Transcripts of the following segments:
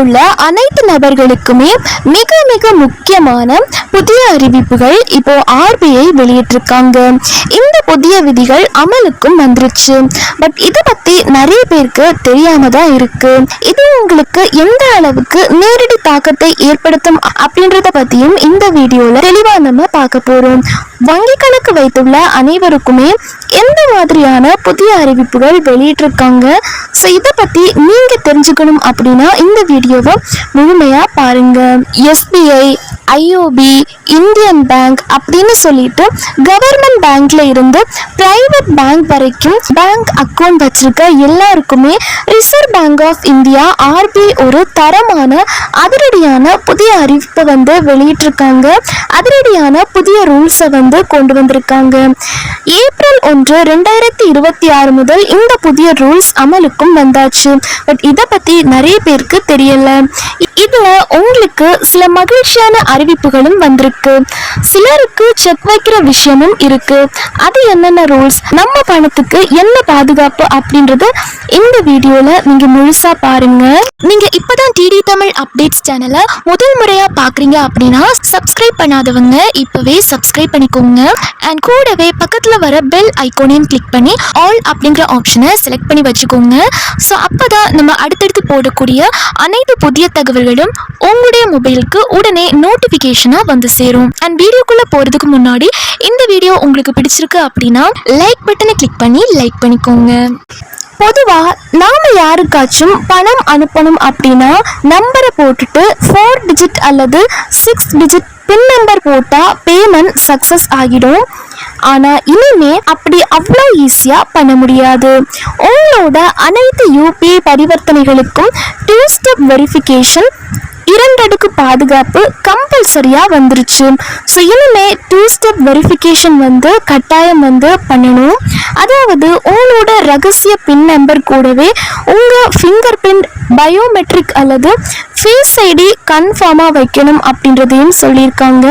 உள்ள அனைத்து நபர்களுக்குமே மிக மிக முக்கியமான புதிய அறிவிப்புகள் இப்போ ஆர்பிஐ வெளியிட்டிருக்காங்க. இந்த புதிய விதிகள் அமலுக்கும் வந்துருச்சு. பட் இதை பத்தி நிறைய பேருக்கு தெரியாம தான் இருக்கு. இது உங்களுக்கு எந்த அளவுக்கு நேரடி தாக்கத்தை ஏற்படுத்தும் அப்படின்றத பத்தியும் இந்த வீடியோல தெளிவா நம்ம பார்க்க போறோம். வங்கி கணக்கு வைத்துள்ள அனைவருக்குமே எந்த மாதிரியான புதிய அறிவிப்புகள் வெளியிட்டிருக்காங்க, ஸோ இதை பத்தி நீங்க தெரிஞ்சுக்கணும் அப்படின்னா இந்த வீடியோவை முழுமையா பாருங்க. எஸ்பிஐ, ஐஓபி, இந்தியன் பேங்க் அப்படின்னு சொல்லிட்டு கவர்மெண்ட் பேங்க்ல இருந்து பிரைவேட் பேங்க் வரைக்கும் பேங்க் அக்கௌண்ட் வச்சிருக்க எல்லாருக்குமே Reserve Bank of India RBI ஒரு தரமான அதிரடியான புதிய அறிவிப்பை வெளியிட்டிருக்காங்க. அதிரடியான புதிய ரூல்ஸை கொண்டு வந்திருக்காங்க. ஏப்ரல் 1, 2026 முதல் இந்த புதிய ரூல்ஸ் அமலுக்கும் வந்தாச்சு. பட் இதை பத்தி நிறைய பேருக்கு தெரியல. இதுல உங்களுக்கு சில மகிழ்ச்சியான அறிவிப்புகளும் வந்திருக்கு. சிலருக்கு செக் வைக்கிற விஷயமும் இருக்கு. அது என்னென்ன ரூல்ஸ், நம்ம பணத்துக்கு என்ன பாதுகாப்பு அப்படின்றது இந்த வீடியோல நீங்க முழுசா பாருங்க. நீங்க இப்பதான் டிடி தமிழ் அப்டேட்ஸ் சேனலை முதல் முறையா பாக்குறீங்க அப்படின்னா சப்ஸ்கிரைப் பண்ணாதவங்க இப்பவே சப்ஸ்கிரைப் பண்ணிக்கோங்க. அண்ட் கூடவே பக்கத்துல வர பெல் ஐகானையும் கிளிக் பண்ணி ஆல் அப்படிங்கிற ஆப்ஷனை செலக்ட் பண்ணி வச்சுக்கோங்க. ஸோ அப்பதான் நம்ம அடுத்தடுத்து போடக்கூடிய அனைத்து புதிய தகவல்களும் உங்களுடைய மொபைலுக்கு உடனே நோட்டிபிகேஷனா சேரும். அண்ட் வீடியோக்குள்ள போறதுக்கு முன்னாடி இந்த வீடியோ உங்களுக்கு பிடிச்சிருக்கு அப்படின்னா லைக் பட்டனை கிளிக் பண்ணி லைக் பண்ணிக்கோங்க. பொதுவா நாம யாருக்காச்சும் பணம் அனுப்பணும் அப்படின்னா நம்பரை போட்டுட்டு 4 டிஜிட் அல்லது 6 டிஜிட் பின் நம்பர் போட்டா பேமெண்ட் சக்சஸ் ஆகிடும். ஆனா இனிமே அப்படி அவ்வளோ ஈஸியா பண்ண முடியாது. உங்களோட அனைத்து யூபிஐ பரிவர்த்தனைகளுக்கும் 2 ஸ்டெப் வெரிஃபிகேஷன், 2 அடுக்கு பாதுகாப்பு கம்பல்சரியா வந்துருச்சு. ஸோ இனிமே 2 ஸ்டெப் வெரிஃபிகேஷன் கட்டாயம் பண்ணணும். அதாவது உங்களோட ரகசிய பின் நம்பர் கூடவே உங்க ஃபிங்கர் பிரிண்ட், பயோமெட்ரிக் அல்லது ஃபேஸ் ஐடி கன்ஃபார்மா வைக்கணும் அப்படின்றதையும் சொல்லியிருக்காங்க.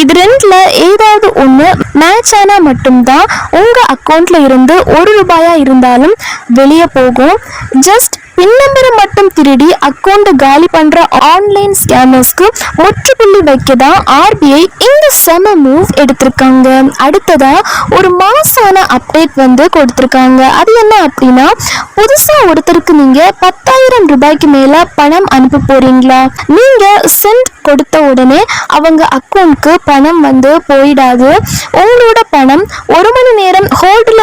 இது 2ல ஏதாவது ஒன்று மேட்ச் ஆனா மட்டும்தான் உங்க அக்கௌண்ட்ல இருந்து ₹1 இருந்தாலும் வெளியே போகும். ஜஸ்ட் பின் நம்பரை மட்டும் திருடி அக்கௌண்ட் காலி பண்ற ஆன்லைன் ஸ்கேமர்ஸ்க்கு முற்றுப்புள்ளி வைக்க தான் ஆர்பிஐ இந்த செம மூவ் எடுத்திருக்காங்க. அடுத்ததா ஒரு மாசான அப்டேட் கொடுத்திருக்காங்க. அது என்ன அப்படின்னா, புதுசா ஒருத்தருக்கு நீங்க ₹10,000 மேல பணம் அனுப்ப போறீங்களா, நீங்க சென்ட் கொடுத்த உடனே அவங்க அக்கௌண்ட்க்கு பணம் போயிடாது. உங்களோட பணம் 1 மணி நேரம் ஹோல்டுல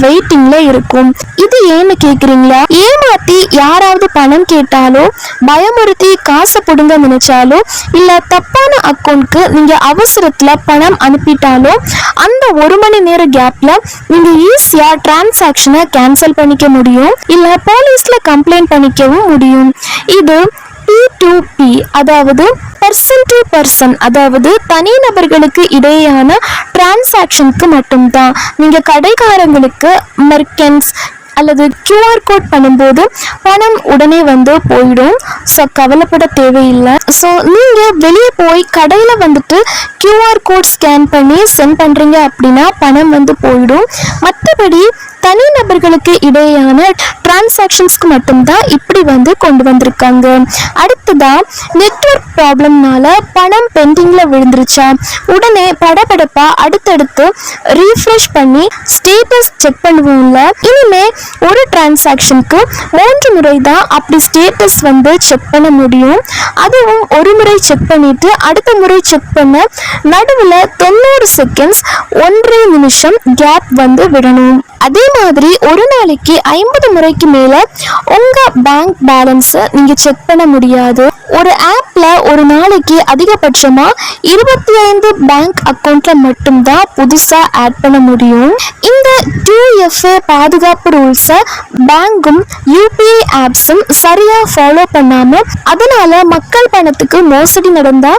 வெயிட்டிங்ல இருக்கும். இது ஏன்னு கேக்குறீங்களா? ஏமாத்தி யாராவது பணம் கேட்டாலோ, பயமுறுத்தி காசை புடுங்க நினைச்சாலோ, இல்ல தப்பான அக்கௌண்ட்க்கு நீங்க அவசரத்துல பணம் அனுப்பிட்டாலோ அந்த 1 மணி நேர கேப்ல நீங்க ஈஸியா டிரான்சாக்ஷனை கேன்சல் பண்ணிக்க முடியும். இல்ல போலீஸ்ல கம்ப்ளைண்ட் பண்ணிக்கவும் முடியும். இது P2P, அதாவது பர்சன் டு பர்சன், அதாவது தனிநபர்களுக்கு இடையேயான டிரான்சாக்ஷனுக்கு மட்டும்தான். நீங்க கடைக்காரங்களுக்கு, மெர்கன்ஸ் அல்லது QR கோட் பண்ணும்போது பணம் உடனே போயிடும். ஸோ கவலைப்பட தேவையில்லை. ஸோ நீங்கள் வெளியே போய் கடையில் QR கோட் ஸ்கேன் பண்ணி சென்ட் பண்ணுறீங்க அப்படின்னா பணம் போயிடும். மற்றபடி தனிநபர்களுக்கு இடையேயான டிரான்சாக்ஷன்ஸ்க்கு மட்டும்தான் இப்படி கொண்டு வந்திருக்காங்க. அடுத்ததா நெட்வொர்க் ப்ராப்ளம்னால பணம் பெண்டிங்ல விழுந்துருச்சா, உடனே படபடப்பா அடுத்தடுத்து ரீஃப்ரெஷ் பண்ணி ஸ்டேட்டஸ் செக் பண்ணுவோம்ல. இனிமே ஒரு டிரான்சாக்ஷனுக்கு 3 முறை தான் அப்படி ஸ்டேட்டஸ் செக் பண்ண முடியும். அதுவும் ஒரு முறை செக் பண்ணிட்டு அடுத்த முறை செக் பண்ண நடுவில் 90 செகண்ட்ஸ் 1.5 நிமிஷம் கேப் விடணும். அதே மாதிரி ஒரு நாளைக்கு 50 முறைக்கு மேல உங்க பேங்க் பேலன்ஸை நீங்க செக் பண்ண முடியாது. ஒரு ஆப்ல ஒரு நாளைக்கு அதிகபட்சமா 25 பேங்க் அக்கௌண்ட்ல மட்டும்தான் புதுசா ஆட் பண்ண முடியும். இந்த 2FA பாதுகாப்பு ரூல்ஸை பேங்கும் யூபிஐ ஆப்ஸும் சரியா ஃபாலோ பண்ணாம அதனால மக்கள் பணத்துக்கு மோசடி நடந்தா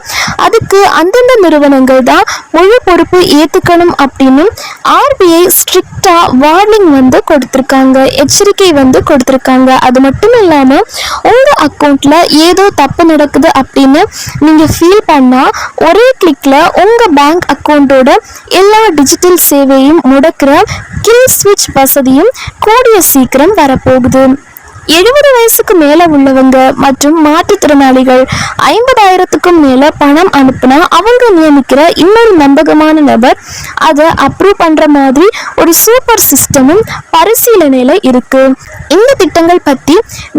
அதுக்கு அந்தந்த நிறுவனங்கள் தான் முழு பொறுப்பு ஏத்துக்கணும் அப்படின்னு ஆர்பிஐ ஸ்ட்ரிக்டா வார்னிங் கொடுத்திருக்காங்க, எச்சரிக்கை கொடுத்திருக்காங்க. அது மட்டும் இல்லாம உங்க அக்கௌண்ட்ல ஏதோ தப்பு நடக்குது அப்படின்னு நீங்க ஃபீல் பண்ணா ஒரே கிளிக்ல உங்க பேங்க் அக்கௌண்டோட எல்லா டிஜிட்டல் சேவையும் முடக்கிற கில் ஸ்விட்ச் வசதியும் கூடிய சீக்கிரம் வரப்போகுது. 70 வயசுக்கு மேல உள்ளவங்க மற்றும் மாற்றுத்திறனாளிகள் 50,000க்கும் மேல பணம் அனுப்புனா அவங்க நியமிக்கிற இன்னொரு நம்பகமான நபர் அதை அப்ரூவ் பண்ற மாதிரி ஒரு சூப்பர் சிஸ்டமும் பரிசீலனையில இருக்கு. இந்த திட்டங்கள் பத்தி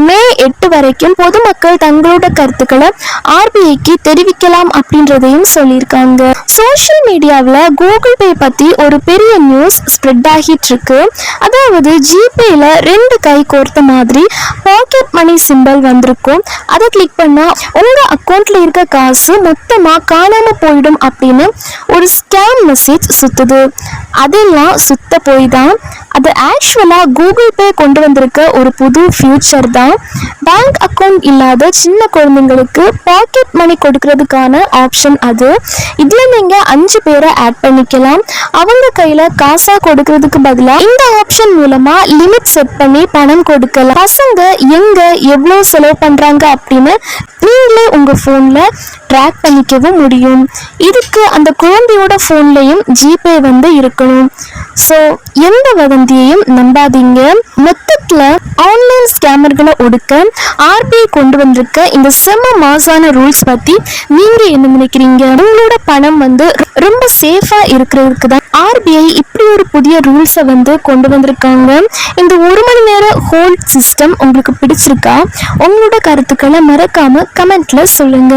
மே 8 வரைக்கும் பொதுமக்கள் தங்களோட கருத்துக்களை ஆர்பிஐக்கு தெரிவிக்கலாம் அப்படின்றதையும் சொல்லியிருக்காங்க. சோஷியல் மீடியாவில் கூகுள் பே பத்தி ஒரு பெரிய நியூஸ் ஸ்ப்ரெட் ஆகிட்டு இருக்கு. அதாவது ஜிபேல 2 கை கோர்த்த மாதிரி பாக்கெட் மணி சிம்பல் வந்திருக்கும். அதை கிளிக் பண்ணா உங்க அக்கௌண்ட்ல இருக்க காசு மொத்தமா காணாம போயிடும் அப்படின்னு ஒரு ஸ்கேம் மெசேஜ் சுத்துது. அதெல்லாம் சுத்த போய் தான் அது ஆக்சுவலா கூகுள் பே கொண்டு வந்திருக்க ஒரு புது ஃபியூச்சர் தான். பேங்க் அக்கௌண்ட் இல்லாத சின்ன குழந்தைங்களுக்கு பாக்கெட் மணி கொடுக்கறதுக்கான ஆப்ஷன் அது. இதுல நீங்க 5 பேரை ஆட் பண்ணிக்கலாம். அவங்க கையில காசா கொடுக்கறதுக்கு பதிலா இந்த ஆப்ஷன் மூலமா லிமிட் செட் பண்ணி பணம் கொடுக்கலாம். பசங்க எங்க எவ்வளவு செலவு பண்றாங்க அப்படின்னு நீங்களே உங்க போன்ல ட்ராக் பண்ணிக்கவும் முடியும். இதுக்கு அந்த குழந்தையோட போன்லயும் ஜிபே இருக்கணும். ஸோ எந்த வதந்தியையும் நம்பாதீங்க. மொத்தத்துல ஆன்லைன் ஸ்கேமர்களை ஒடுக்க ஆர்பிஐ கொண்டு வந்திருக்க இந்த செம்ம மாசான ரூல்ஸ் பத்தி நீங்க என்ன நினைக்கிறீங்க? உங்களோட பணம் ரொம்ப சேஃபா இருக்கிறதுக்கு தான் ஆர்பிஐ இப்படி ஒரு புதிய ரூல்ஸை கொண்டு வந்திருக்காங்க. இந்த 1 மணி நேர ஹோல்ட் சிஸ்டம் உங்களுக்கு பிடிச்சிருக்கா? உங்களோட கருத்துக்களை மறக்காம கமெண்ட்ல சொல்லுங்க.